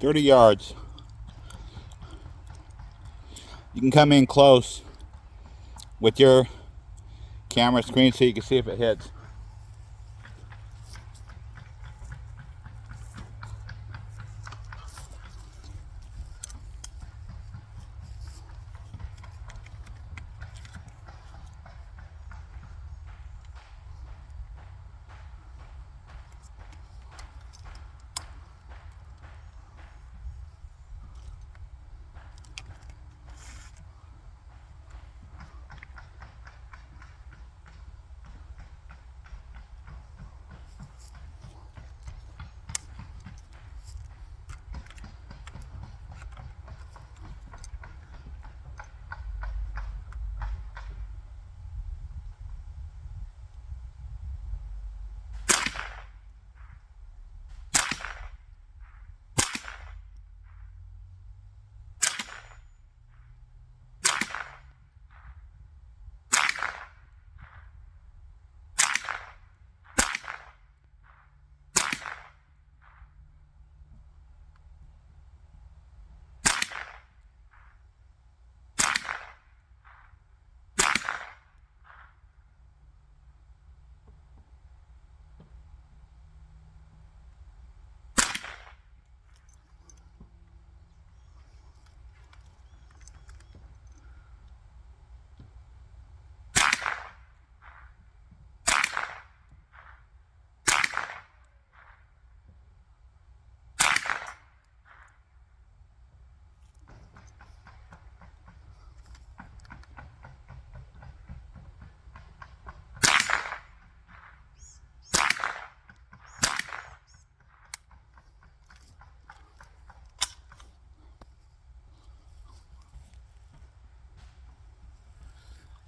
30 yards. You can come in close with your camera screen so you can see if it hits.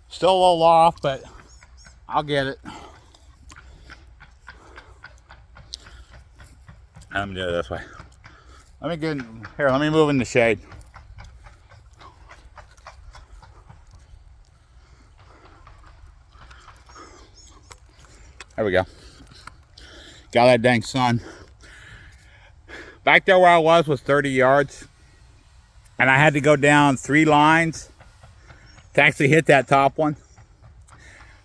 Still a little off, but I'll get it. I'm gonna do it this way. Let me get here. Let me move in the shade. There we go. Got that dang sun. Back there where I was 30 yards, and I had to go down 3 lines to actually hit that top one.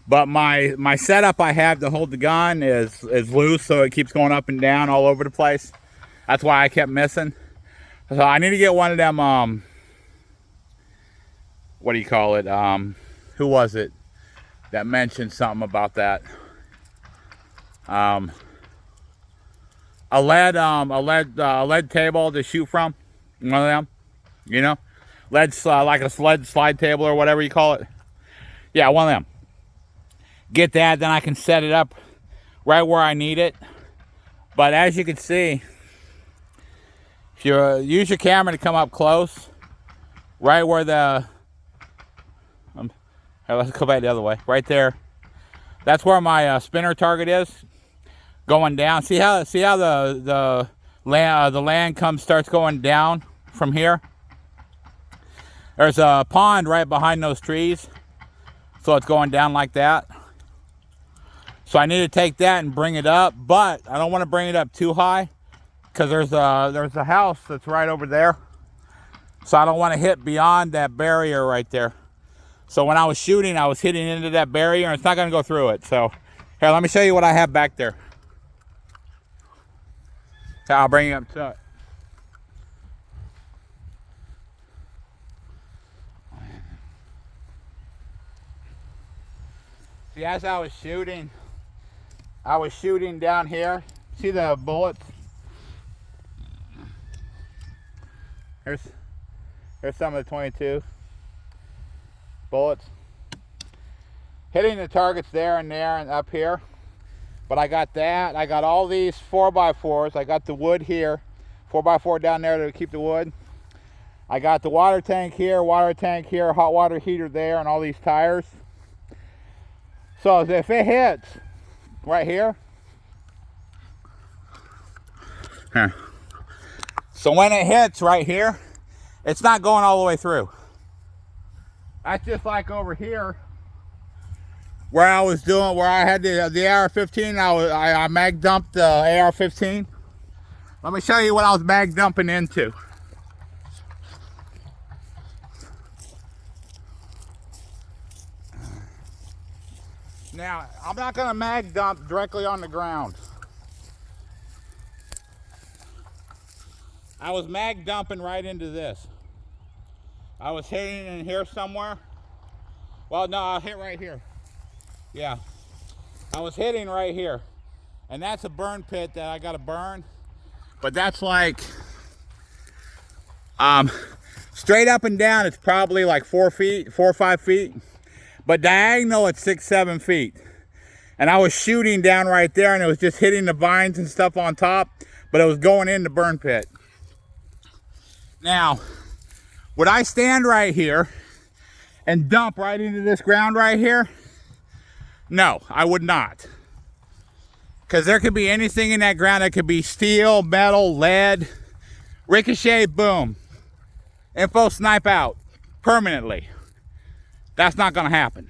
But my setup I have to hold the gun is loose, so it keeps going up and down all over the place. That's why I kept missing. So I need to get one of them, what do you call it? Who was it that mentioned something about that? A lead table to shoot from. One of them, you know, like a lead slide table or whatever you call it. Yeah, one of them. Get that, then I can set it up right where I need it. But as you can see, if you use your camera to come up close, right where the let's go back the other way. Right there, that's where my spinner target is. Going down. See how the land starts going down from here. There's a pond right behind those trees, so it's going down like that. So I need to take that and bring it up, but I don't want to bring it up too high because there's a house that's right over there. So I don't want to hit beyond that barrier right there. So when I was shooting, I was hitting into that barrier, and it's not going to go through it. So here, let me show you what I have back there. So I'll bring you up to it. See, as I was shooting down here. See the bullets? Here's some of the 22 bullets. Hitting the targets there and up here. But I got that. I got all these 4x4s. I got the wood here. 4x4 down there to keep the wood. I got the water tank here, hot water heater there, and all these tires. So if it hits right here. So when it hits right here, it's not going all the way through. That's just like over here where I was doing, where I had the AR-15. I mag dumped the AR-15 Let me show you what I was mag dumping into. Now, I'm not going to mag dump directly on the ground. I was mag dumping right into this. I was hitting in here somewhere. Well, no, I hit right here. Yeah. I was hitting right here. And that's a burn pit that I got to burn. But that's like, straight up and down, it's probably like 4 or 5 feet. But diagonal, it's 6, 7 feet. And I was shooting down right there, and it was just hitting the vines and stuff on top, but it was going in the burn pit. Now, would I stand right here and dump right into this ground right here? No, I would not. Because there could be anything in that ground. It could be steel, metal, lead, ricochet, boom. Info snipe out permanently. That's not going to happen.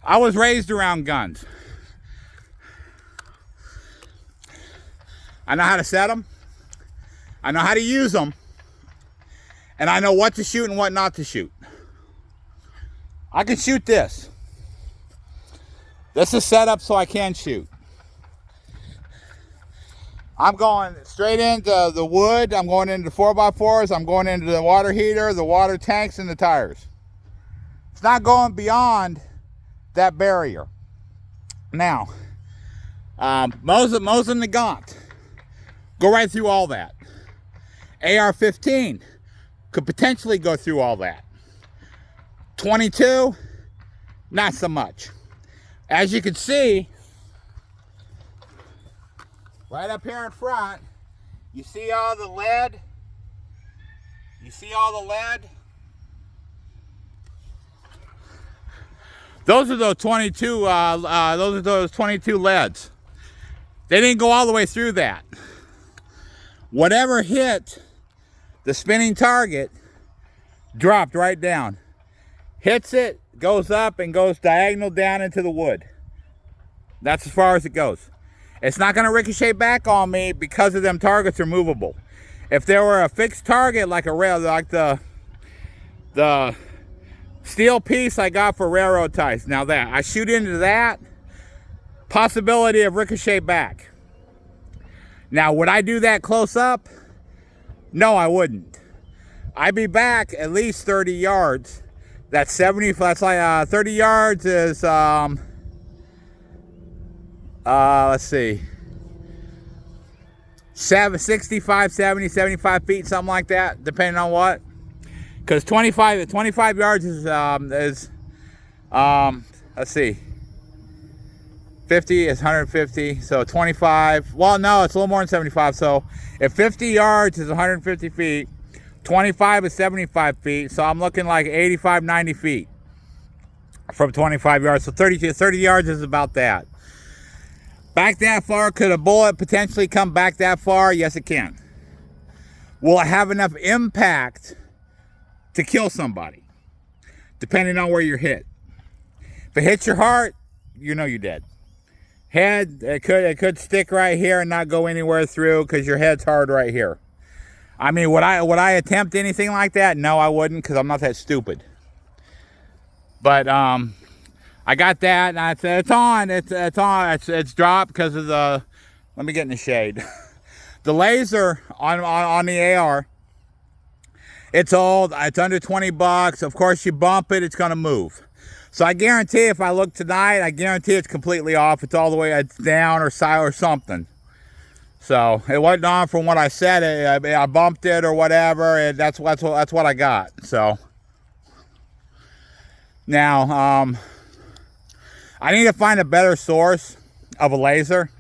I was raised around guns. I know how to set them. I know how to use them. And I know what to shoot and what not to shoot. I can shoot this. This is set up so I can shoot. I'm going straight into the wood. I'm going into the 4x4s. I'm going into the water heater, the water tanks, and the tires. It's not going beyond that barrier. Now, Mosin the Gaunt, go right through all that. AR-15 could potentially go through all that. 22, not so much. As you can see, right up here in front, you see all the lead? You see all the lead? Those are those 22. Those are those 22 leads. They didn't go all the way through that. Whatever hit the spinning target dropped right down. Hits it, goes up, and goes diagonal down into the wood. That's as far as it goes. It's not going to ricochet back on me because of them targets are movable. If there were a fixed target like a rail, like the steel piece I got for railroad ties. Now that I shoot into that, possibility of ricochet back. Now, would I do that close up? No, I wouldn't. I'd be back at least 30 yards. That's 70. That's like 30 yards is let's see, 65, 70, 75 feet, something like that, depending on what. Because 25 yards is let's see, 50 is 150, so 25, well, no, it's a little more than 75. So if 50 yards is 150 feet, 25 is 75 feet, so I'm looking like 85, 90 feet from 25 yards. So 30 yards is about that. Back that far, could a bullet potentially come back that far? Yes, it can. Will it have enough impact to kill somebody? Depending on where you're hit. If it hits your heart, you know you're dead. Head, it could stick right here and not go anywhere through because your head's hard right here. I mean, would I attempt anything like that? No, I wouldn't, because I'm not that stupid. But I got that, and I said it's on. It's dropped because of the. Let me get in the shade. The laser on the AR. It's old. It's under 20 bucks. Of course, you bump it, it's gonna move. So I guarantee, if I look tonight, I guarantee it's completely off. It's all the way down or side or something. So it wasn't on from what I said. I bumped it or whatever, and that's what I got. So now I need to find a better source of a laser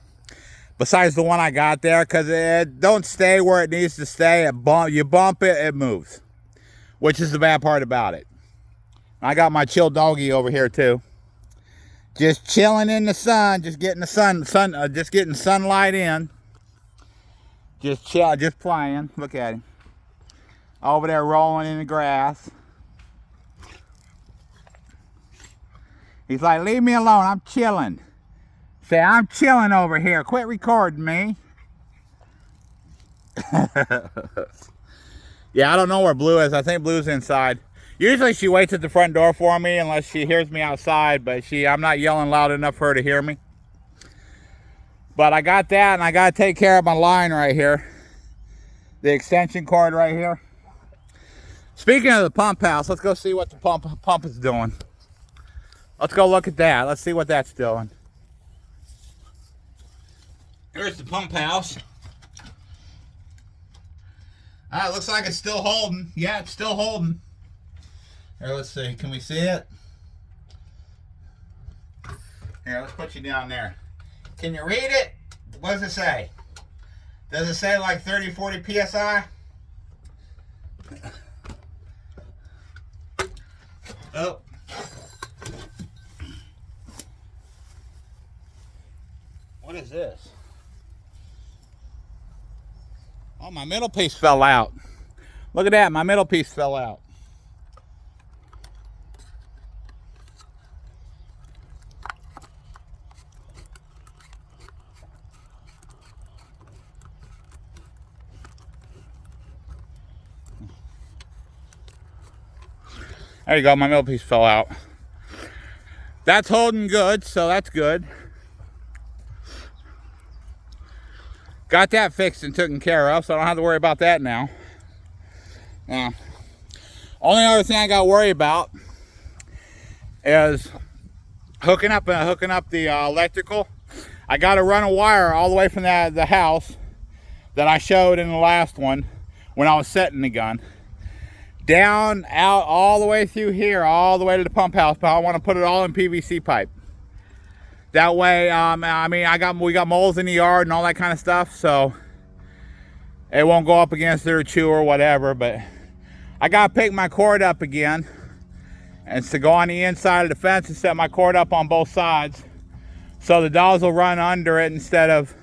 besides the one I got there, because it don't stay where it needs to stay. You bump it, it moves, which is the bad part about it. I got my chill doggy over here too, just chilling in the sun, just getting the just getting sunlight in. Just chill, just playing. Look at him. Over there rolling in the grass. He's like, leave me alone, I'm chilling. Say, I'm chilling over here. Quit recording me. Yeah, I don't know where Blue is. I think Blue's inside. Usually she waits at the front door for me unless she hears me outside, but I'm not yelling loud enough for her to hear me. But I got that, and I got to take care of my line right here. The extension cord right here. Speaking of the pump house, let's go see what the pump is doing. Let's go look at that. Let's see what that's doing. Here's the pump house. It looks like it's still holding. Yeah, it's still holding. Here, let's see. Can we see it? Here, let's put you down there. Can you read it? What does it say? Does it say like 30, 40 PSI? Oh. What is this? Oh, my middle piece fell out. Look at that, my middle piece fell out. There you go, my middle piece fell out. That's holding good, so that's good. Got that fixed and taken care of, so I don't have to worry about that now. Only other thing I got to worry about is hooking up the electrical. I got to run a wire all the way from the house that I showed in the last one when I was setting the gun. Down, out, all the way through here, all the way to the pump house, but I want to put it all in PVC pipe. That way, I mean, we got moles in the yard and all that kind of stuff, so it won't go up against their chew or whatever. But I gotta pick my cord up again, and it's to go on the inside of the fence and set my cord up on both sides, so the dogs will run under it instead of.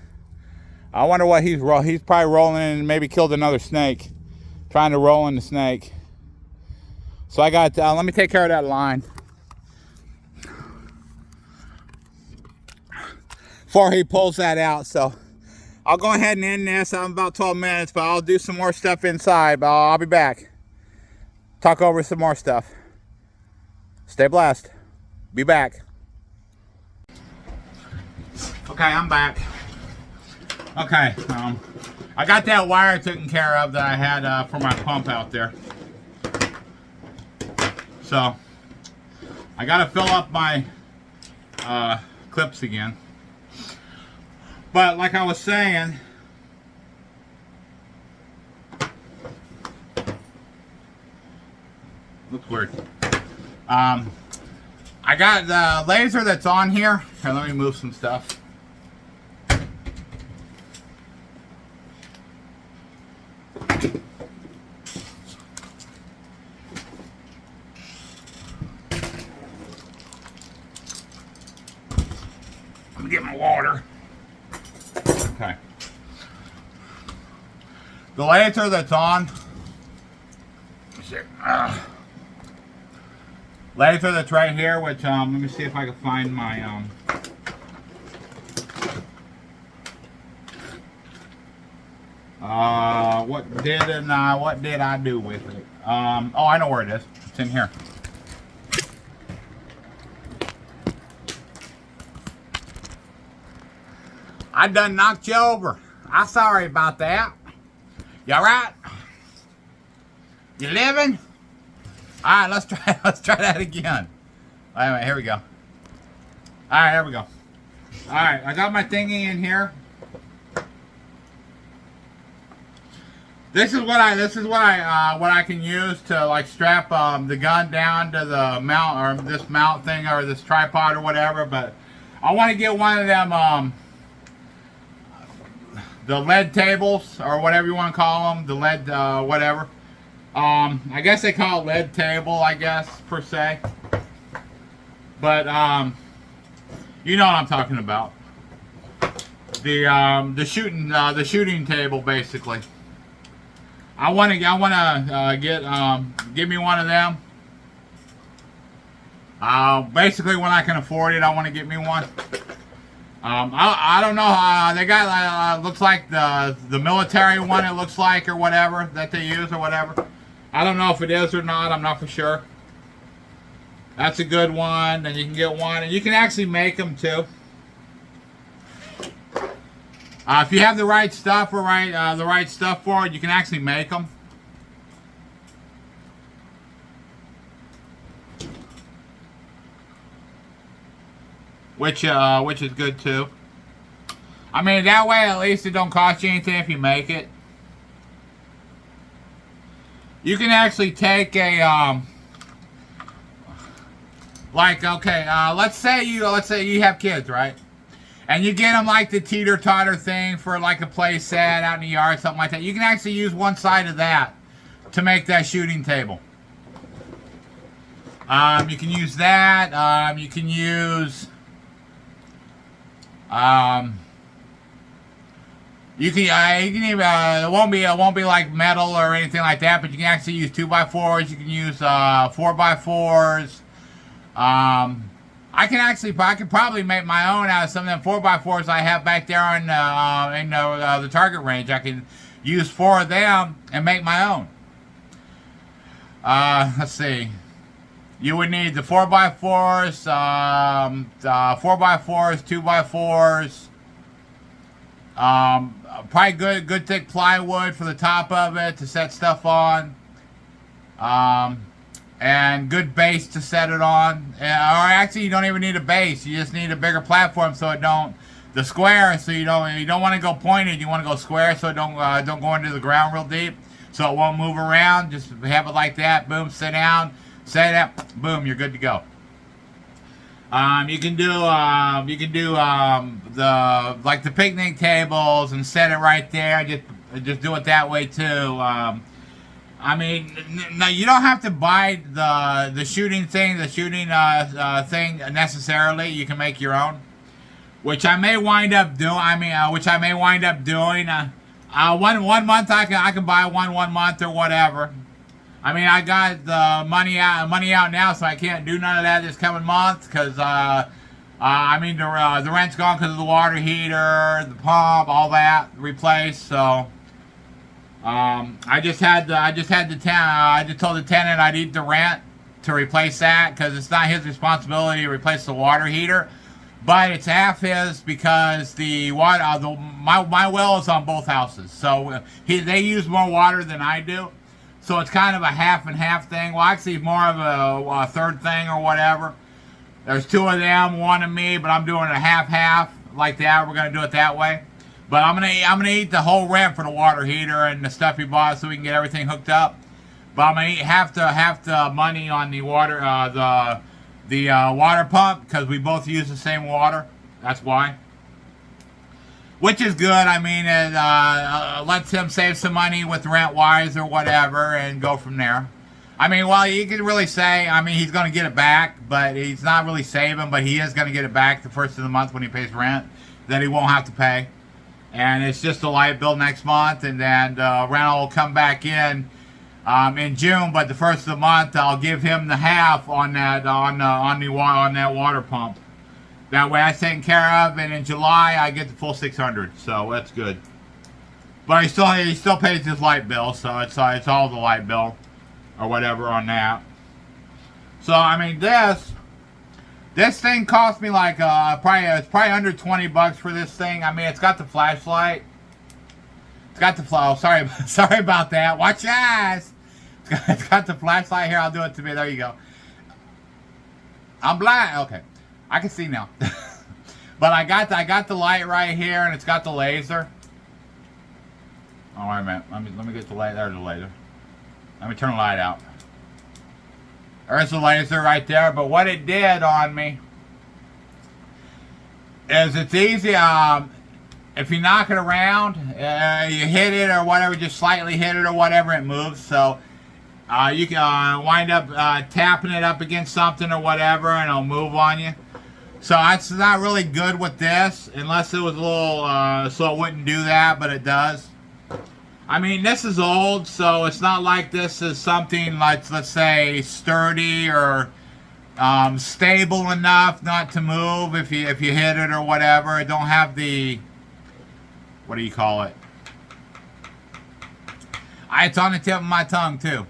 I wonder what he's probably rolling in and maybe killed another snake, trying to roll in the snake. So I got. Let me take care of that line before he pulls that out. So I'll go ahead and end this. I'm about 12 minutes, but I'll do some more stuff inside, but I'll be back. Talk over some more stuff. Stay blessed. Be back. Okay, I'm back. Okay, I got that wire taken care of that I had for my pump out there. So I gotta fill up my clips again. But like I was saying, looks weird. I got the laser that's on here. Here, let me move some stuff. Let me get my water. Okay. The laser that's on. Laser that's right here, which let me see if I can find my what did I do with it? Oh, I know where it is. It's in here. I done knocked you over. I'm sorry about that. You alright? You living? Alright, let's try that again. Wait a minute, here we go. Alright, here we go. Alright, I got my thingy in here. This is what I can use to like strap the gun down to the mount, or this mount thing, or this tripod or whatever, but I want to get one of them the lead tables, or whatever you want to call them, the lead whatever. I guess they call it lead table, I guess, per se. But you know what I'm talking about. The shooting table, basically. I want to give me one of them. Basically, when I can afford it, I want to get me one. I don't know. They got looks like the military one. It looks like or whatever that they use or whatever. I don't know if it is or not. I'm not for sure. That's a good one, and you can get one, and you can actually make them too. If you have the right stuff or the right stuff for it, you can actually make them. Which is good too. I mean, that way at least it don't cost you anything if you make it. You can actually take a like okay, let's say you have kids, right? And you get them like the teeter-totter thing for like a play set out in the yard, something like that. You can actually use one side of that to make that shooting table. You can use that. You can use. You can even it won't be like metal or anything like that, but you can actually use 2x4s. You can use 4x4s. I can probably make my own out of some of them 4x4s I have back there in the target range. I can use 4 of them and make my own. Let's see. You would need the 4x4s, 4x4s, 2x4s. Probably good thick plywood for the top of it to set stuff on. And good base to set it on. Or actually, you don't even need a base. You just need a bigger platform so it don't the square. So you don't want to go pointed. You want to go square so it don't go into the ground real deep. So it won't move around. Just have it like that. Boom. Sit down. Set it up. Boom. You're good to go. You can do the picnic tables and set it right there. Just do it that way too. I mean, no, you don't have to buy the shooting thing thing necessarily. You can make your own, which I may wind up doing. One month I can buy one month or whatever. I mean, I got the money out now, so I can't do none of that this coming month because the rent's gone because of the water heater, the pump, all that replaced. So I just told the tenant I'd eat the rent to replace that because it's not his responsibility to replace the water heater, but it's half his because my well is on both houses, so they use more water than I do. So it's kind of a half and half thing. Well, actually, more of a third thing or whatever. There's 2 of them, 1 of me, but I'm doing a half like that. We're gonna do it that way. But I'm gonna eat the whole rent for the water heater and the stuff he bought, so we can get everything hooked up. But I'm gonna eat half the money on the water water pump because we both use the same water. That's why. Which is good. I mean, it lets him save some money with rent-wise or whatever and go from there. I mean, well, you could really say, I mean, he's going to get it back, but he's not really saving, but he is going to get it back the first of the month when he pays rent that he won't have to pay. And it's just a light bill next month, and then rental will come back in June, but the first of the month, I'll give him the half on that water pump. That way it's taken care of, and in July I get the full $600, so that's good. But he still pays his light bill, so it's all the light bill or whatever on that. So I mean this thing cost me like it's probably under $20 for this thing. I mean it's got the flashlight. It's got the sorry about that. Watch your eyes. It's got the flashlight here. I'll do it to me. There you go. I'm blind. Okay. I can see now. But I got the light right here, and it's got the laser. Oh, wait a minute. Let me get the light. There's the laser. Let me turn the light out. There's the laser right there. But what it did on me is it's easy. If you knock it around, you hit it or whatever, just slightly hit it or whatever, it moves. So you can wind up tapping it up against something or whatever, and it'll move on you. So it's not really good with this, unless it was a little, so it wouldn't do that, but it does. I mean, this is old, so it's not like this is something like, let's say, sturdy or stable enough not to move if you hit it or whatever. It don't have the, what do you call it? It's on the tip of my tongue too.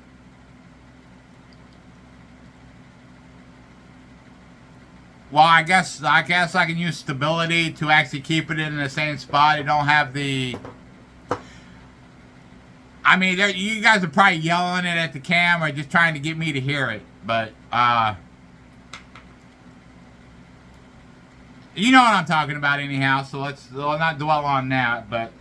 Well, I guess I can use stability to actually keep it in the same spot. It don't have the. I mean, you guys are probably yelling it at the camera, just trying to get me to hear it. But you know what I'm talking about, anyhow. So let's not dwell on that. But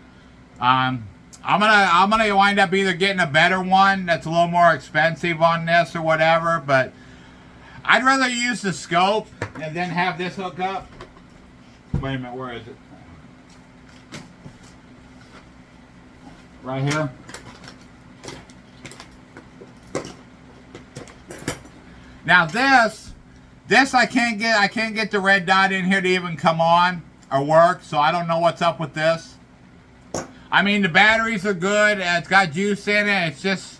I'm gonna wind up either getting a better one that's a little more expensive on this or whatever. But I'd rather use the scope and then have this hook up. Wait a minute, where is it? Right here. Now this I can't get the red dot in here to even come on or work, so I don't know what's up with this. I mean, the batteries are good. It's got juice in it. It's just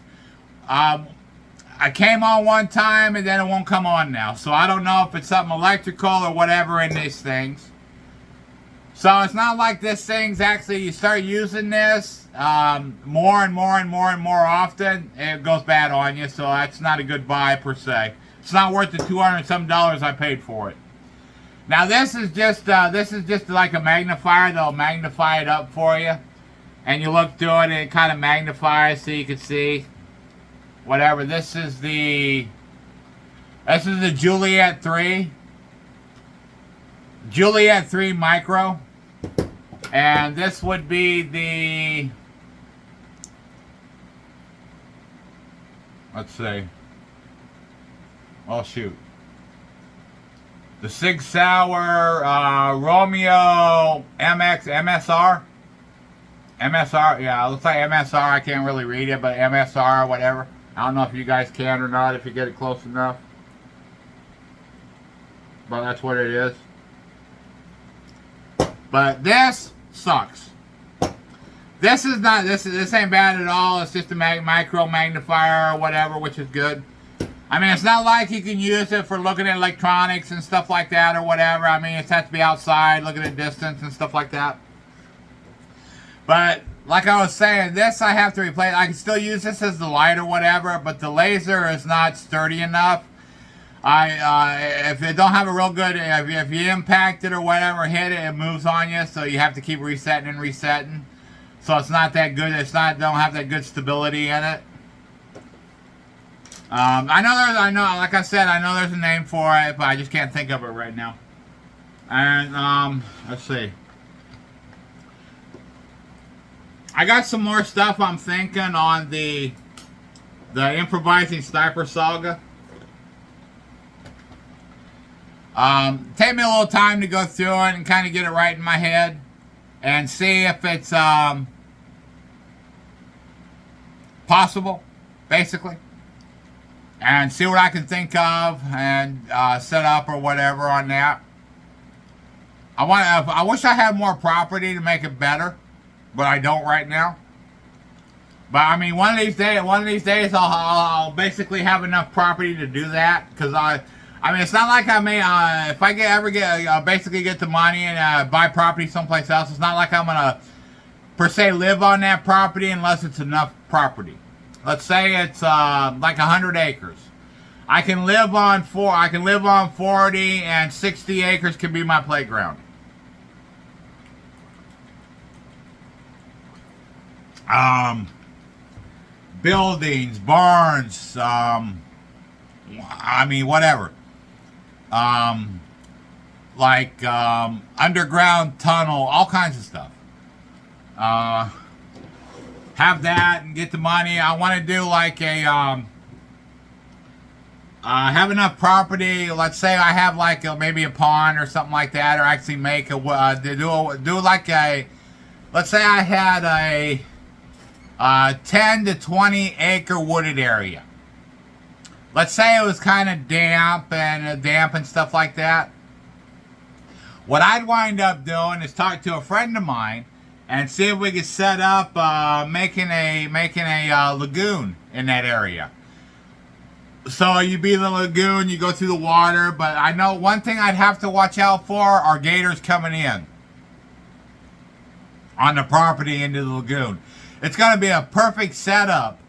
I came on one time and then it won't come on now. So I don't know if it's something electrical or whatever in these things. So it's not like this thing's actually, you start using this more and more often, it goes bad on you. So that's not a good buy per se. It's not worth the $200 some I paid for it. Now this is just like a magnifier. They'll magnify it up for you, and you look through it and it kind of magnifies so you can see whatever. This is the Juliet 3 Micro, and this would be the, let's see. Oh shoot. The Sig Sauer Romeo MSR. Yeah, it looks like MSR. I can't really read it, but MSR or whatever. I don't know if you guys can or not, if you get it close enough. But that's what it is. But this sucks. This ain't bad at all. It's just a micro magnifier or whatever, which is good. I mean, it's not like you can use it for looking at electronics and stuff like that or whatever. I mean, it has to be outside, looking at distance and stuff like that. But like I was saying, this I have to replace. I can still use this as the light or whatever, but the laser is not sturdy enough. If it don't have a real good, if you impact it or whatever, hit it, it moves on you. So you have to keep resetting and resetting. So it's not that good. Don't have that good stability in it. I know, like I said, I know there's a name for it, but I just can't think of it right now. And, let's see. I got some more stuff I'm thinking on the Improvising Sniper Saga. Take me a little time to go through it and kind of get it right in my head and see if it's, possible, basically. And see what I can think of and set up or whatever on that. I wish I had more property to make it better, but I don't right now. But I mean, one of these days, I'll basically have enough property to do that. Because I mean, it's not like I may if I basically get the money and buy property someplace else. It's not like I'm gonna per se live on that property unless it's enough property. Let's say it's like 100 acres. I can live on 40, and 60 acres can be my playground. Buildings, barns, I mean, whatever. Like underground tunnel, all kinds of stuff. Have that and get the money. I want to do like a have enough property. Let's say I have like maybe a pond or something like that, or actually make do like a. Let's say I had a 10 to 20 acre wooded area. Let's say it was kind of damp and stuff like that. What I'd wind up doing is talk to a friend of mine and see if we could set up making a lagoon in that area. So you be in the lagoon, you go through the water, but I know one thing I'd have to watch out for are gators coming in on the property into the lagoon. It's going to be a perfect setup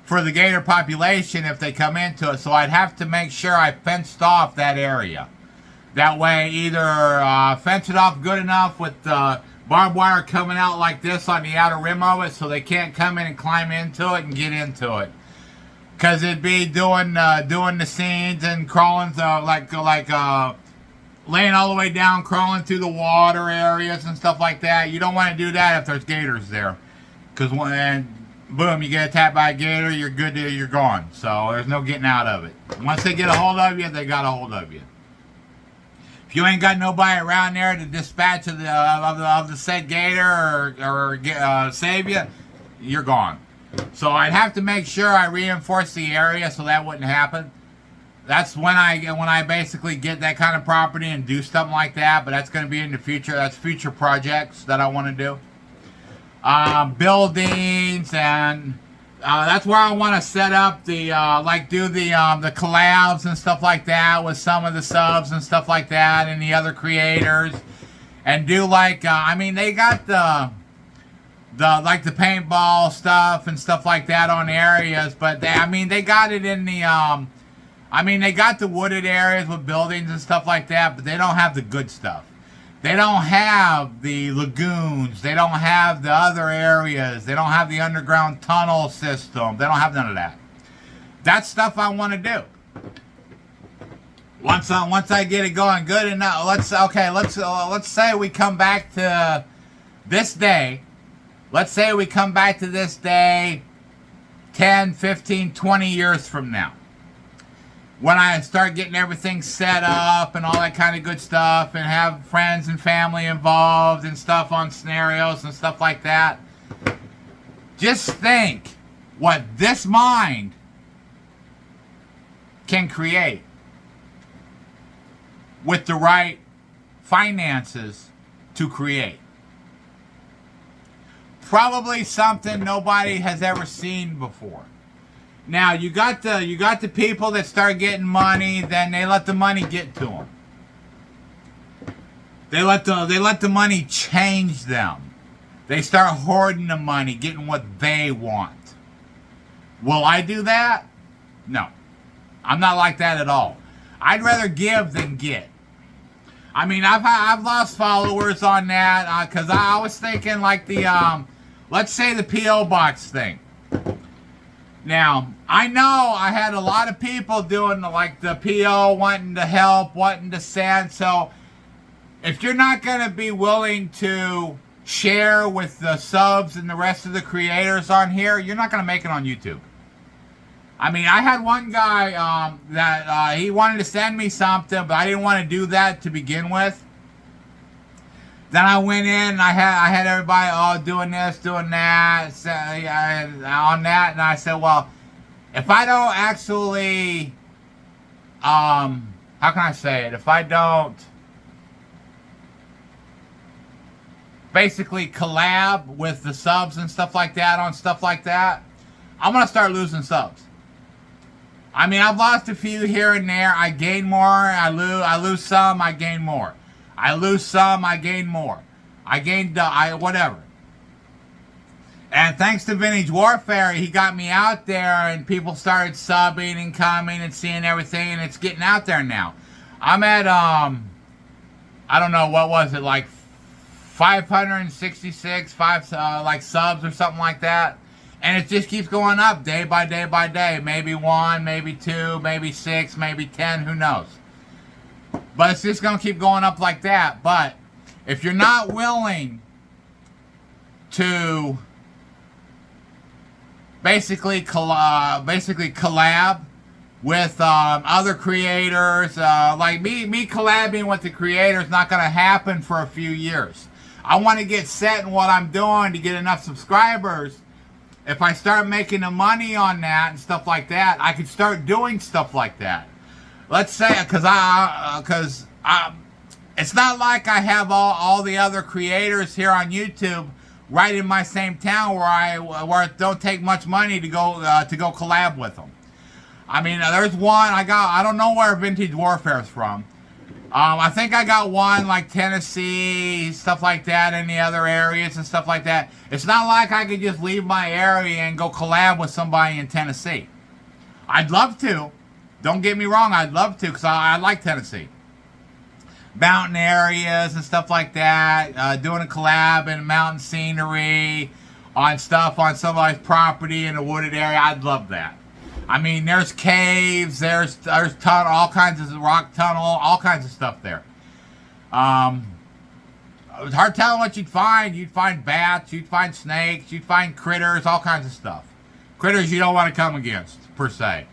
for the gator population if they come into it, so I'd have to make sure I fenced off that area. That way, either fence it off good enough with barbed wire coming out like this on the outer rim of it so they can't come in and climb into it and get into it. Because it'd be doing the scenes and crawling laying all the way down, crawling through the water areas and stuff like that. You don't want to do that if there's gators there. Because when, boom, you get attacked by a gator, you're good to, you're gone. So there's no getting out of it. Once they get a hold of you, they got a hold of you. If you ain't got nobody around there to dispatch of the said gator or save you, you're gone. So I'd have to make sure I reinforce the area so that wouldn't happen. That's when I basically get that kind of property and do something like that. But that's going to be in the future. That's future projects that I want to do. Buildings, and that's where I want to set up the do the collabs and stuff like that with some of the subs and stuff like that and the other creators, and do I mean, they got the paintball stuff and stuff like that on areas, but they got it in the they got the wooded areas with buildings and stuff like that, but they don't have the good stuff. They don't have the lagoons. They don't have the other areas. They don't have the underground tunnel system. They don't have none of that. That's stuff I want to do. Once I get it going good enough, let's say we come back to this day. Let's say we come back to this day 10, 15, 20 years from now. When I start getting everything set up and all that kind of good stuff and have friends and family involved and stuff on scenarios and stuff like that. Just think what this mind can create with the right finances to create. Probably something nobody has ever seen before. Now you got the people that start getting money, then they let the money get to them. They let the money change them. They start hoarding the money, getting what they want. Will I do that? No, I'm not like that at all. I'd rather give than get. I mean, I've lost followers on that because I was thinking like the let's say the P.O. box thing. Now, I know I had a lot of people doing the P.O. wanting to help, wanting to send. So, if you're not going to be willing to share with the subs and the rest of the creators on here, you're not going to make it on YouTube. I mean, I had one guy that he wanted to send me something, but I didn't want to do that to begin with. Then I went in and I had everybody doing this, doing that, on that, and I said, well, if I don't actually, how can I say it? If I don't basically collab with the subs and stuff like that on stuff like that, I'm gonna start losing subs. I mean, I've lost a few here and there. I gain more. I lose some. I gain more. I lose some, I gain more. I gained, whatever. And thanks to Vintage Warfare, he got me out there and people started subbing and coming and seeing everything, and it's getting out there now. I'm at, I don't know, what was it, like 566, subs or something like that. And it just keeps going up day by day by day. Maybe 1, maybe 2, maybe 6, maybe 10, who knows. But it's just going to keep going up like that. But if you're not willing to basically collab with other creators, like me collabing with the creators is not going to happen for a few years. I want to get set in what I'm doing to get enough subscribers. If I start making the money on that and stuff like that, I could start doing stuff like that. Let's say, because it's not like I have all the other creators here on YouTube right in my same town where it don't take much money to go collab with them. I mean, there's one I don't know where Vintage Warfare is from. I think I got one like Tennessee, stuff like that, in the other areas and stuff like that. It's not like I could just leave my area and go collab with somebody in Tennessee. I'd love to. Don't get me wrong, I'd love to, because I like Tennessee. Mountain areas and stuff like that. Doing a collab in mountain scenery on stuff on somebody's property in a wooded area. I'd love that. I mean, there's caves, there's all kinds of rock tunnel, all kinds of stuff there. It's hard telling what you'd find. You'd find bats, you'd find snakes, you'd find critters, all kinds of stuff. Critters you don't want to come against, per se.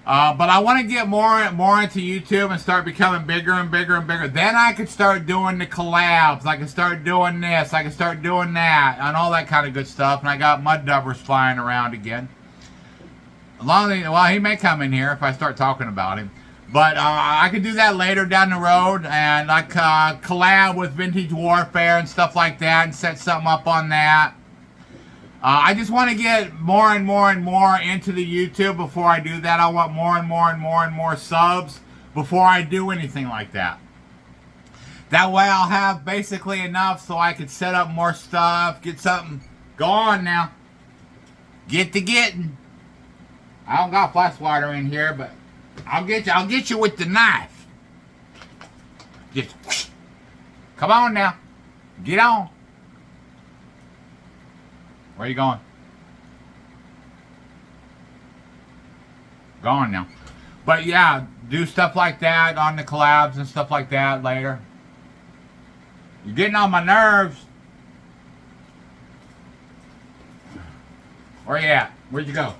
But I want to get more into YouTube and start becoming bigger and bigger and bigger. Then I could start doing the collabs. I can start doing this. I can start doing that. And all that kind of good stuff. And I got mud dubbers flying around again. Well, he may come in here if I start talking about him. But I could do that later down the road. And I collab with Vintage Warfare and stuff like that. And set something up on that. I just want to get more and more and more into the YouTube before I do that. I want more and more and more and more subs before I do anything like that. That way I'll have basically enough so I can set up more stuff, get something. Go on now. Get to getting. I don't got flash water in here, but I'll get you with the knife. Just come on now. Get on. Where you going? Going now. But yeah, do stuff like that on the collabs and stuff like that later. You're getting on my nerves. Where you at? Where'd you go?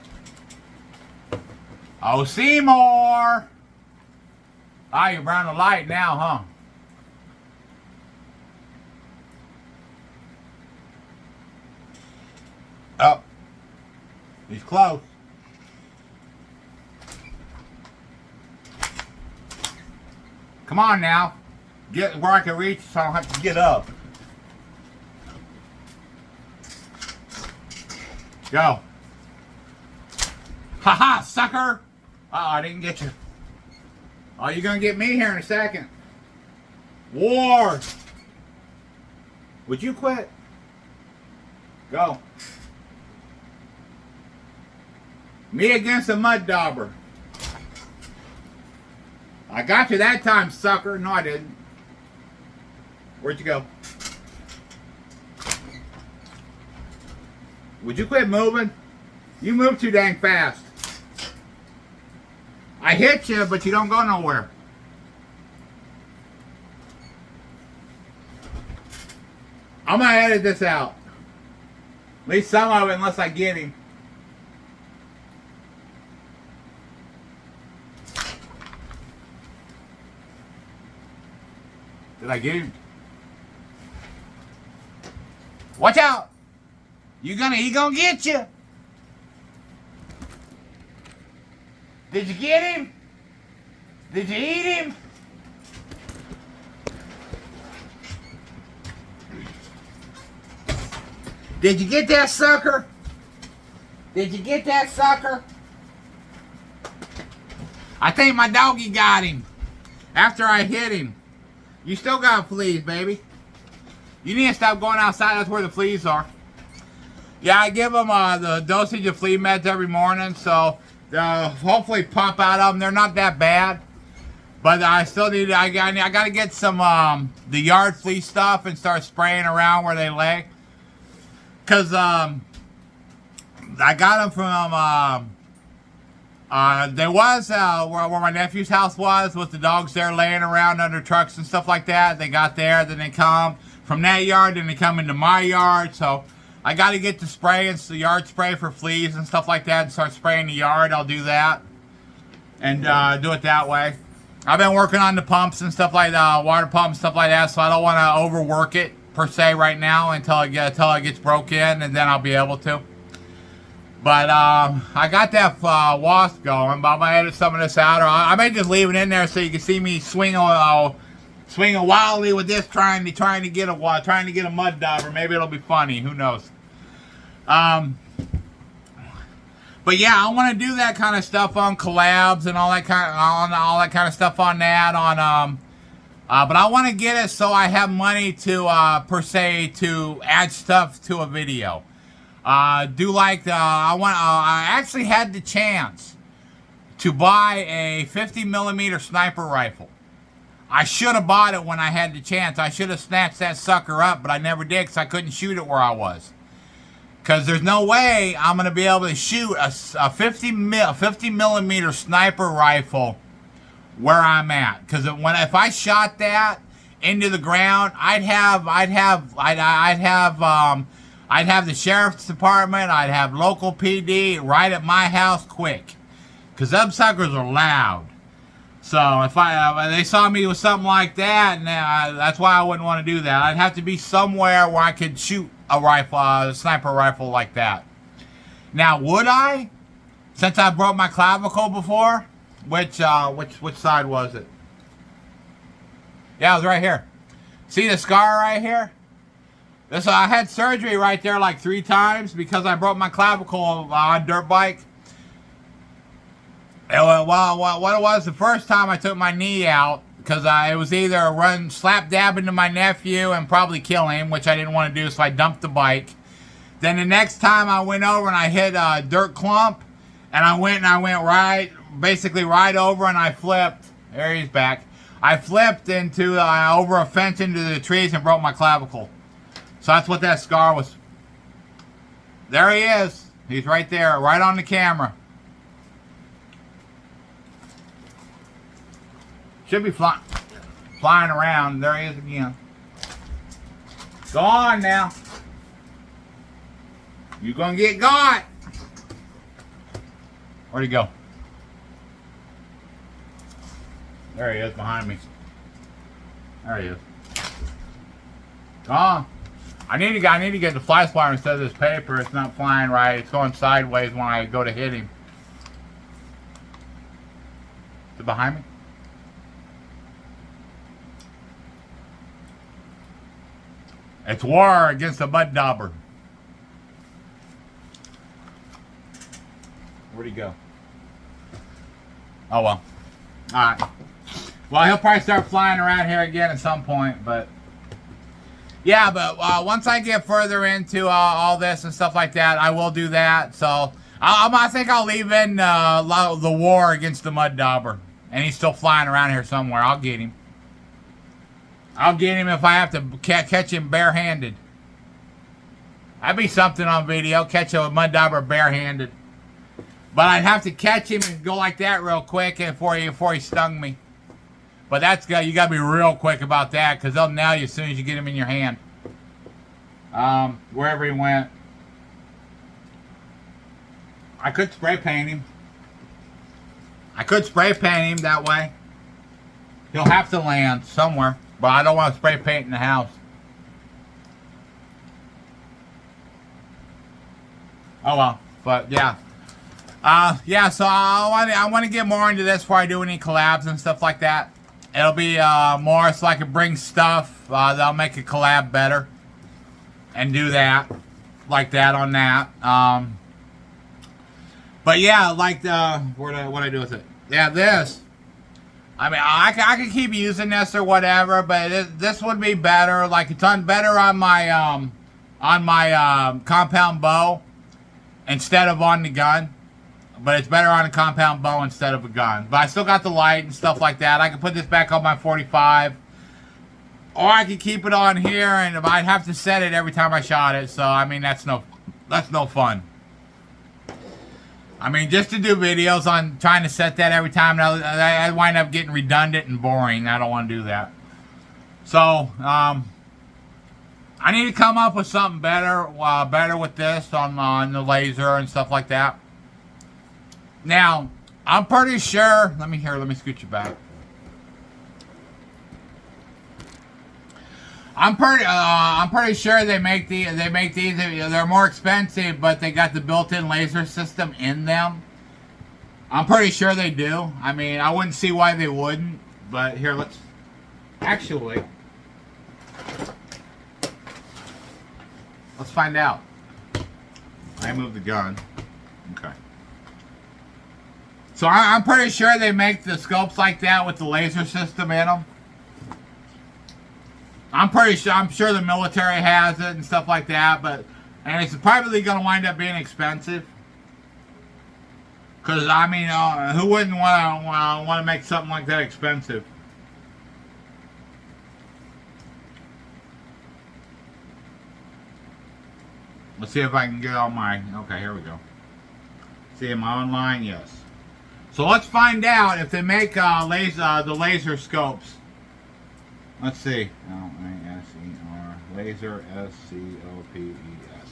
Oh, Seymour! Ah, you're around the light now, huh? Oh, he's close. Come on now. Get where I can reach so I don't have to get up. Go. Ha-ha, sucker! Uh-oh, I didn't get you. Oh, you're gonna get me here in a second. War! Would you quit? Go. Me against a mud dauber. I got you that time, sucker. No, I didn't. Where'd you go? Would you quit moving? You move too dang fast. I hit you, but you don't go nowhere. I'm gonna edit this out. At least some of it, unless I get him. Did I get him? Watch out! He gonna get you. Did you get him? Did you eat him? Did you get that sucker? Did you get that sucker? I think my doggy got him after I hit him. You still got fleas, baby. You need to stop going outside. That's where the fleas are. Yeah, I give them the dosage of flea meds every morning, so hopefully pop out of them. They're not that bad, but I still need. I got to get some the yard flea stuff and start spraying around where they lay. Cause I got them from there was where my nephew's house was with the dogs there laying around under trucks and stuff like that. They got there, then they come from that yard, then they come into my yard. So I got to get the spray and the yard spray for fleas and stuff like that and start spraying the yard. I'll do that and do it that way. I've been working on the pumps and stuff like that, water pump and stuff like that. So I don't want to overwork it per se right now until it gets broke in, and then I'll be able to. But I got that wasp going, but I'm gonna edit some of this out, or I may just leave it in there so you can see me swinging wildly with this, trying to get a mud dauber. Maybe it'll be funny. Who knows? But But yeah, I want to do that kind of stuff on collabs and all that kind of stuff on that but I want to get it so I have money to per se to add stuff to a video. I actually had the chance to buy a 50mm sniper rifle. I should have bought it when I had the chance. I should have snatched that sucker up, but I never did because I couldn't shoot it where I was. Because there's no way I'm going to be able to shoot a 50mm sniper rifle where I'm at. Because if I shot that into the ground, I'd have the sheriff's department, I'd have local PD right at my house quick. Because them suckers are loud. So if they saw me with something like that, that's why I wouldn't want to do that. I'd have to be somewhere where I could shoot a rifle, a sniper rifle like that. Now, would I? Since I broke my clavicle before, which side was it? Yeah, it was right here. See the scar right here? I had surgery right there like 3 times because I broke my clavicle on a dirt bike. Well, what it was the first time I took my knee out, because it was either a slap dab into my nephew and probably kill him, which I didn't want to do, so I dumped the bike. Then the next time I went over and I hit a dirt clump, and I went basically right over, and I flipped. There he's back. I flipped into over a fence into the trees and broke my clavicle. So that's what that scar was. There he is. He's right there, right on the camera. Should be flying around. There he is again. Go on now. You're going to get got. Where'd he go? There he is behind me. There he is. Go on. I need to get the fly swatter instead of this paper. It's not flying right. It's going sideways when I go to hit him. Is it behind me? It's war against the mud dauber. Where'd he go? Oh well. Alright. Well, he'll probably start flying around here again at some point, but yeah, but once I get further into all this and stuff like that, I will do that. So I think I'll leave in the war against the mud dauber, and he's still flying around here somewhere. I'll get him. I'll get him if I have to catch him barehanded. That'd be something on video. Catch a mud dauber barehanded. But I'd have to catch him and go like that real quick before he stung me. But you gotta be real quick about that, because they'll nail you as soon as you get him in your hand. Wherever he went. I could spray paint him. I could spray paint him that way. He'll have to land somewhere. But I don't want to spray paint in the house. Oh well. But yeah. Yeah, so I want to get more into this before I do any collabs and stuff like that. It'll be more so I can bring stuff that'll make a collab better. And do that. Like that on that. But yeah, like what'd I do with it? Yeah, this. I mean, I can keep using this or whatever, but this would be better. Like, it's better on my compound bow instead of on the gun. But it's better on a compound bow instead of a gun. But I still got the light and stuff like that. I can put this back on my 45. Or I could keep it on here, and I'd have to set it every time I shot it. So, I mean, that's no fun. I mean, just to do videos on trying to set that every time, I wind up getting redundant and boring. I don't want to do that. So, I need to come up with something better with this on the laser and stuff like that. Now, I'm pretty sure. Let me scoot you back. I'm pretty sure they make these. They're more expensive, but they got the built-in laser system in them. I'm pretty sure they do. I mean, I wouldn't see why they wouldn't. But here, let's find out. I moved the gun. Okay. So I'm pretty sure they make the scopes like that with the laser system in them. I'm sure the military has it and stuff like that, and it's probably going to wind up being expensive. Because I mean, who wouldn't want to make something like that expensive? Let's see if I can get on my. Okay, here we go. See, am I online? Yes. So let's find out if they make the laser scopes. Let's see. L-A-S-E-R. Laser, S-C-O-P-E-S.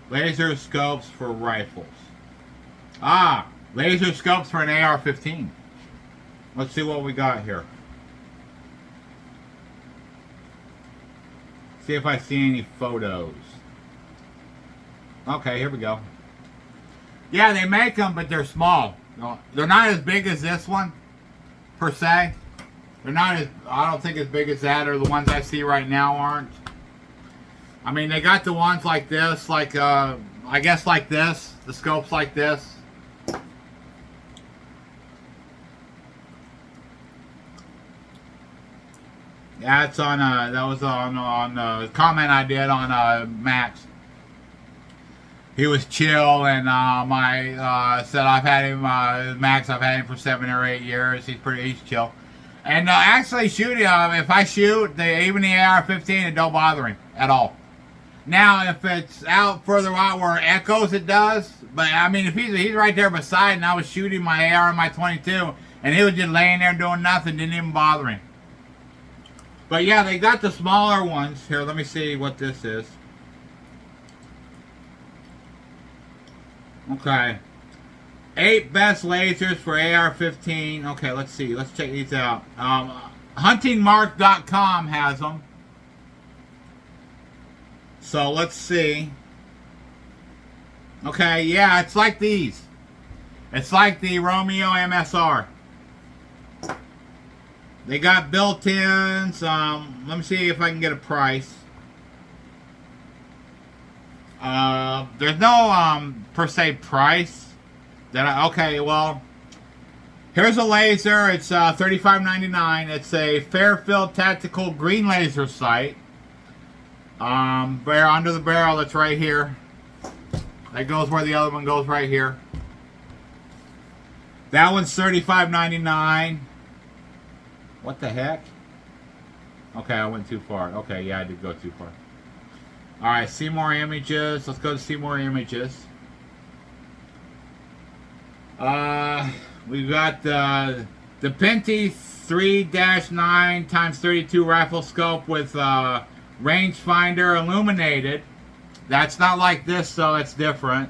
Laser scopes for rifles. Ah, laser scopes for an AR-15. Let's see what we got here. See if I see any photos. Okay, here we go. Yeah, they make them, but they're small. They're not as big as this one, per se. They're not as, I don't think as big as that, or the ones I see right now aren't. I mean, they got the ones like this, like, I guess like this, the scopes like this. Yeah, it's on, that was on a comment I did on Max. He was chill, and said I've had him, Max, I've had him for 7 or 8 years. He's chill. And actually shooting, if I shoot, even the AR-15, it don't bother him at all. Now, if it's out further out where it echoes, it does. But I mean, if he's right there beside, and I was shooting my AR and my 22, and he was just laying there doing nothing, didn't even bother him. But yeah, they got the smaller ones. Here, let me see what this is. Okay. 8 best lasers for AR-15. Okay, let's see. Let's check these out. Huntingmark.com has them. So let's see. Okay, yeah, it's like these. It's like the Romeo MSR. They got built-ins. Let me see if I can get a price. There's no per se price. Okay, well, here's a laser. It's $35.99. It's a Fairfield Tactical Green Laser sight. Under the barrel. That's right here. That goes where the other one goes, right here. That one's $35.99. What the heck? Okay, I went too far. Okay, yeah, I did go too far. Alright, see more images. Let's go to see more images. We've got the Pinty 3-9x32 rifle scope with rangefinder illuminated. That's not like this, so it's different.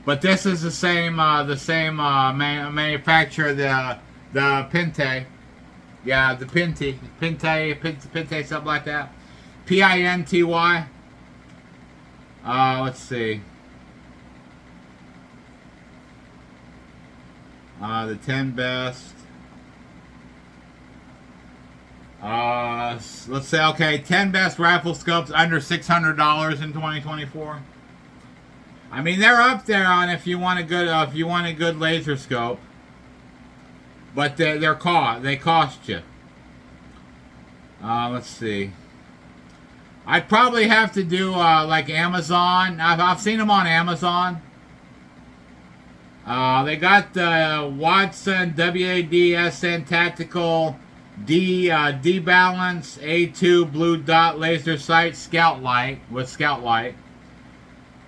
But this is the same manufacturer, the Pinty. Yeah, the Pinty, something like that. P-I-N-T-Y. Let's see. The 10 best. Let's say, okay, 10 best rifle scopes under $600 in 2024. I mean, they're up there on if you want a good laser scope. But they cost you. Let's see. I'd probably have to do like Amazon. I've seen them on Amazon. They got the Watson WADSN Tactical D-Balance A2 Blue Dot Laser Sight Scout Light with Scout Light.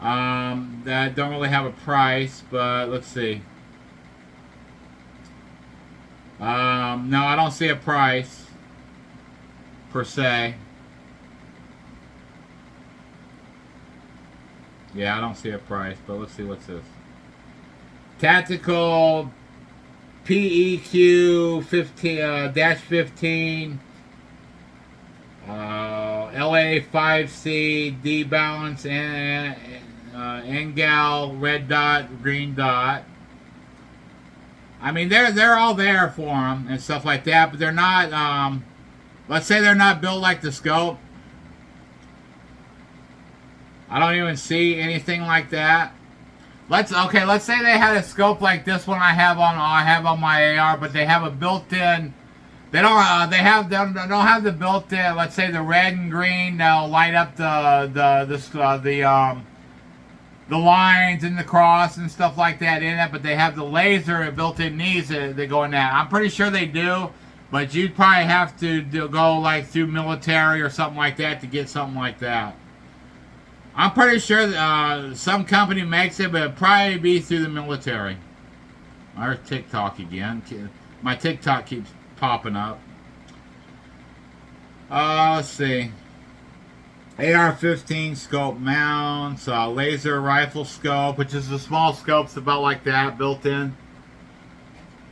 That don't really have a price, but let's see. No, I don't see a price per se. Yeah, I don't see a price, but let's see what's this. Tactical PEQ 15-15 LA5C D balance and Engal red dot green dot. I mean, they're all there for them and stuff like that, but they're not. Let's say they're not built like the scope. I don't even see anything like that. Let's say they had a scope like this one I have on my AR, but they have a built-in. They don't have the built-in. Let's say the red and green. They'll light up the lines and the cross and stuff like that in it, but they have the laser built in these that go in that. I'm pretty sure they do, but you'd probably have to go like through military or something like that to get something like that. I'm pretty sure some company makes it, but it'd probably be through the military. There's TikTok again. My TikTok keeps popping up. Let's see. AR-15 scope mounts, laser rifle scope, which is a small scope's about like that, built in.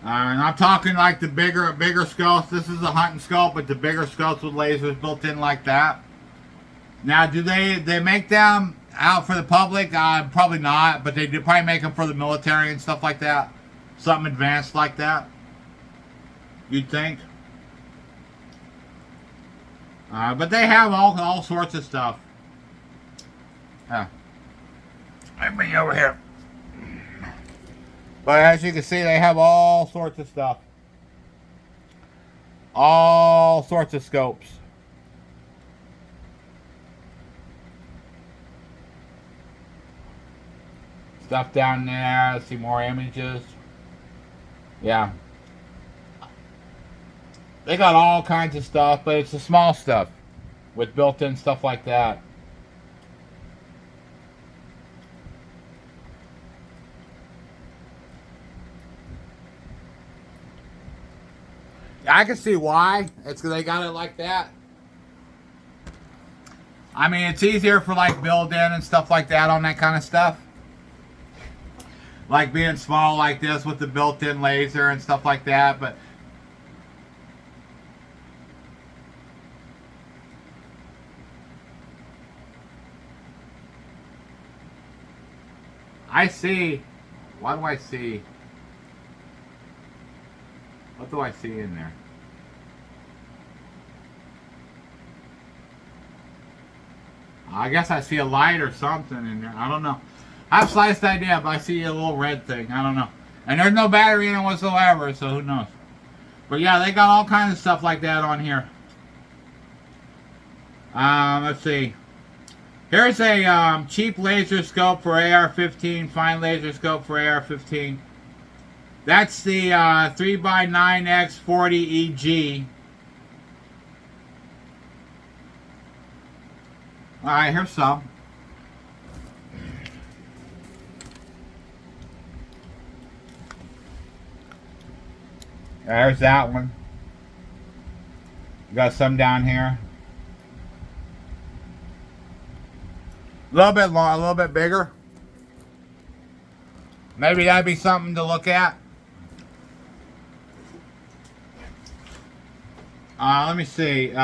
And I'm talking like the bigger scopes. This is a hunting scope, but the bigger scopes with lasers built in like that. Now, do they make them out for the public? Probably not, but they do probably make them for the military and stuff like that. Something advanced like that. You'd think. But they have all sorts of stuff. Let me over here. But as you can see, they have all sorts of stuff. All sorts of scopes. Stuff down there. Let's see more images. Yeah. They got all kinds of stuff, but it's the small stuff with built-in stuff like that. I can see why. It's because they got it like that. I mean, it's easier for like build-in and stuff like that on that kind of stuff. Like being small like this with the built-in laser and stuff like that, but I see. What do I see? What do I see in there? I guess I see a light or something in there. I don't know. I have sliced idea, but I see a little red thing. I don't know. And there's no battery in it whatsoever, so who knows? But yeah, they got all kinds of stuff like that on here. Let's see. Here's a cheap laser scope for AR-15, fine laser scope for AR-15. That's the 3x9x40 EG. Alright, here's some. There's that one. Got some down here. A little bit long, a little bit bigger. Maybe that'd be something to look at. Let me see.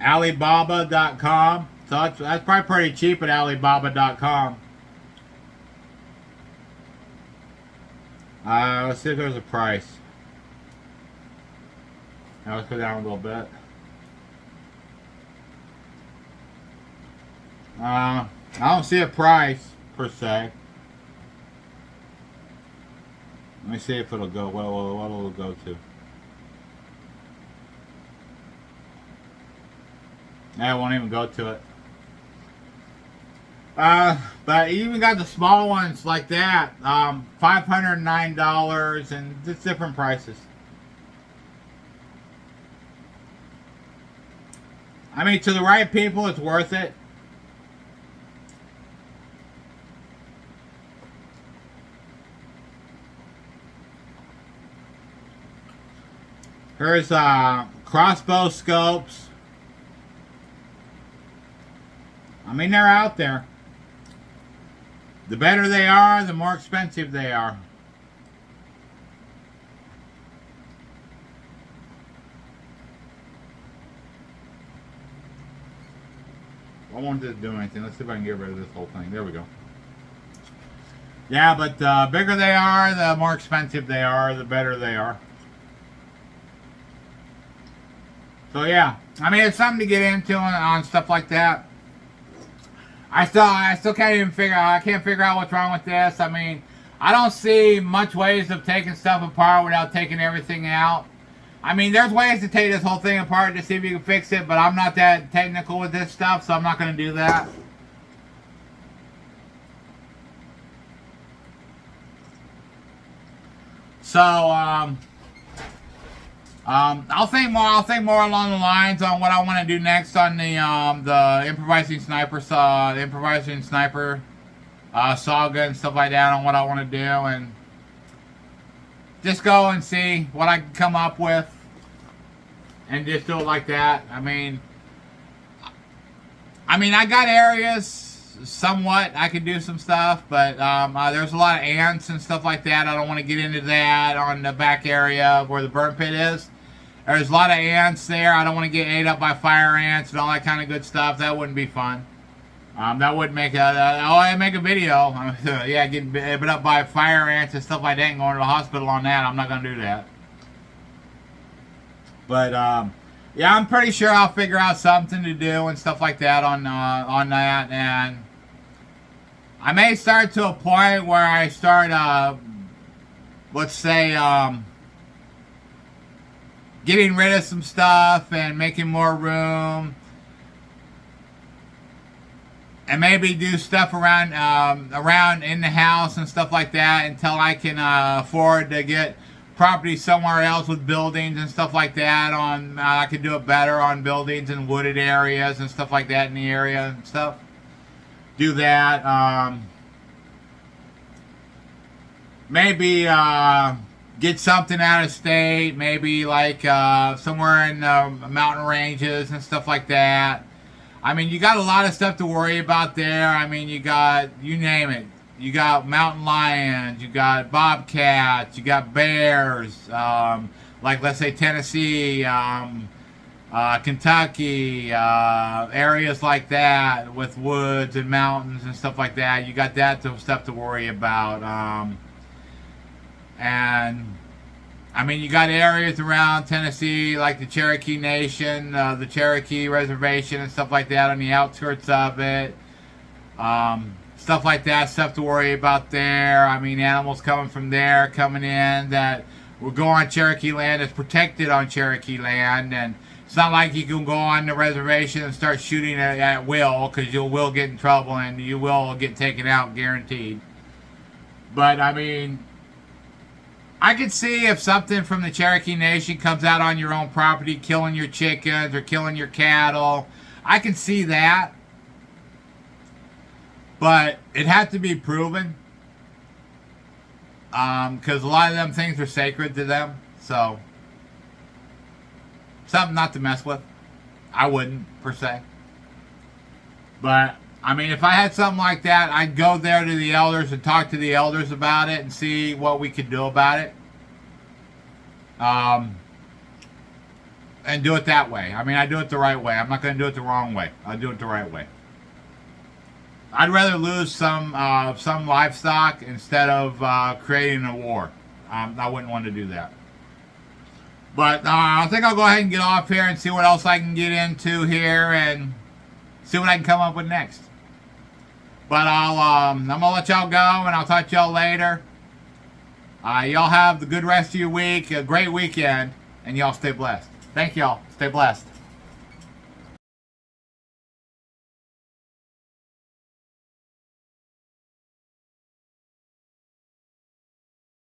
Alibaba.com. So that's probably pretty cheap at Alibaba.com. Let's see if there's a price. Now let's go down a little bit. I don't see a price per se. Let me see if it'll go. What will it go to? I won't even go to it. But you even got the small ones like that. $509 and just different prices. I mean, to the right people, it's worth it. Here's crossbow scopes. I mean, they're out there. The better they are, the more expensive they are. I wanted to do anything. Let's see if I can get rid of this whole thing. There we go. Yeah, but the bigger they are, the more expensive they are, the better they are. So yeah, I mean, it's something to get into on stuff like that. I still can't even figure out. I can't figure out what's wrong with this. I mean, I don't see much ways of taking stuff apart without taking everything out. I mean, there's ways to take this whole thing apart to see if you can fix it, but I'm not that technical with this stuff, so I'm not going to do that. So, I'll think more. I'll think more along the lines on what I want to do next on the improvising sniper saga and stuff like that, on what I want to do, and just go and see what I can come up with, and just do it like that. I mean, I got areas somewhat I could do some stuff, but there's a lot of ants and stuff like that. I don't want to get into that on the back area where the burn pit is. There's a lot of ants there. I don't want to get ate up by fire ants and all that kind of good stuff. That wouldn't be fun. That would make I'd make a video. Yeah, getting bit up by fire ants and stuff like that and going to the hospital on that. I'm not going to do that. But yeah, I'm pretty sure I'll figure out something to do and stuff like that on that, and I may start to a point where I start, let's say, getting rid of some stuff and making more room, and maybe do stuff around in the house and stuff like that until I can afford to get property somewhere else with buildings and stuff like that. I could do it better on buildings and wooded areas and stuff like that in the area and stuff. Do that. Maybe get something out of state. Maybe like somewhere in the mountain ranges and stuff like that. I mean, you got a lot of stuff to worry about there. I mean, you got, you name it. You got mountain lions, you got bobcats, you got bears, like let's say Tennessee, Kentucky, areas like that with woods and mountains and stuff like that. You got that stuff to worry about. And I mean, you got areas around Tennessee like the Cherokee Nation, the Cherokee Reservation and stuff like that on the outskirts of it. Stuff like that, stuff to worry about there. I mean, animals coming from there, coming in that will go on Cherokee land, it's protected on Cherokee land, and it's not like you can go on the reservation and start shooting at will, because you will get in trouble and you will get taken out, guaranteed. But I mean, I could see if something from the Cherokee Nation comes out on your own property, killing your chickens or killing your cattle. I can see that. But it had to be proven. Because a lot of them things are sacred to them. So, something not to mess with. I wouldn't, per se. But, I mean, if I had something like that, I'd go there to the elders and talk to the elders about it and see what we could do about it. And do it that way. I mean, I do it the right way. I'm not going to do it the wrong way. I'll do it the right way. I'd rather lose some livestock instead of creating a war. I wouldn't want to do that. But I think I'll go ahead and get off here and see what else I can get into here and see what I can come up with next. But I'm going to let y'all go, and I'll talk to y'all later. Y'all have the good rest of your week, a great weekend, and y'all stay blessed. Thank y'all. Stay blessed.